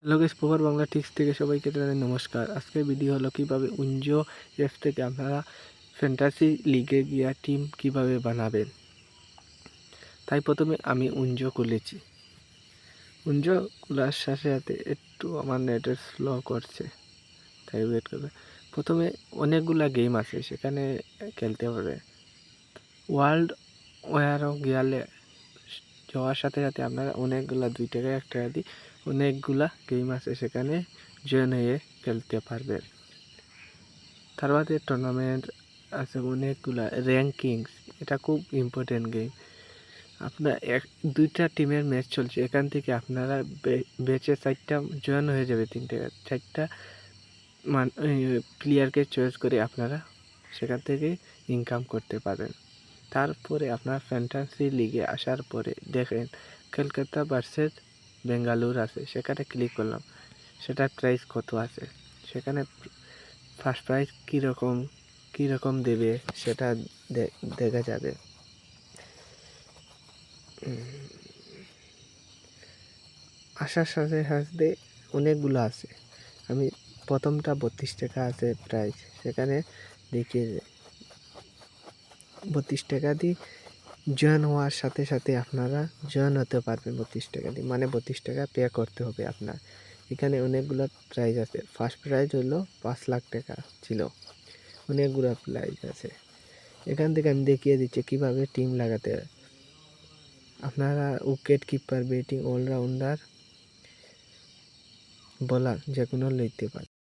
Hello guys, proper Bangla tips থেকে সবাইকে জানাই নমস্কার। আজকের ভিডিও হলো কিভাবে উইনজো অ্যাপ থেকে আপনারা ফ্যান্টাসি লিগে গিয়া টিম কিভাবে বানাবেন। তাই প্রথমে আমি উইনজো খুলেছি। উইনজো খোলার সাথে সাথে একটু আমার নেটের স্লো করছে, তাই ওয়েট করবে। প্রথমে অনেকগুলা গেম আছে, সেখানে খেলতে পারে। ওয়ার্ল্ড ওয়ারও গিয়ালে যাওয়ার সাথে সাথে আপনারা অনেকগুলা 2 টাকা 1 টাকা দিয়ে অনেকগুলা গেম আছে, সেখানে জয়েন হয়ে খেলতে পারবেন। তার বাদে টুর্নামেন্ট আছে অনেকগুলা, র্যাঙ্কিংস, এটা খুব ইম্পর্টেন্ট গেম। আপনার 2টা টিমের ম্যাচ চলছে, এখান থেকে আপনারা বেচে 4টা জয়েন হয়ে যাবে, 3 টাকা 4টা প্লেয়ারকে চয়েস করে আপনারা সেখান থেকে ইনকাম করতে পারবেন। তারপরে আপনার ফ্যান্টাসি লিগে আসার পরে দেখেন কলকাতা ভার্সেস বেঙ্গালুরু আছে, সেখানে ক্লিক করলাম, সেটার প্রাইস কত আছে, সেখানে ফার্স্ট প্রাইজ কীরকম দেবে সেটা দেখা যাবে। আসার সাথে সাথে অনেকগুলো আছে। আমি প্রথমটা 32 টাকা আছে প্রাইস, সেখানে দেখিয়ে 32 টাকা দিয়ে জয়েন হওয়ার সাথে সাথে আপনারা জয়েন হতে পারবেন 32 টাকা দিয়ে, মানে 32 টাকা পে করতে হবে আপনার। এখানে অনেকগুলো প্রাইজ আছে। ফার্স্ট প্রাইজ হলো 5 লাখ টাকা ছিল, অনেকগুলো প্রাইজ আছে। এখান থেকে আমি দেখিয়ে দিচ্ছি কীভাবে টিম লাগাতে হয়। আপনারা wicket keeper, batting, all-rounder, bowler যে কোনো লইতে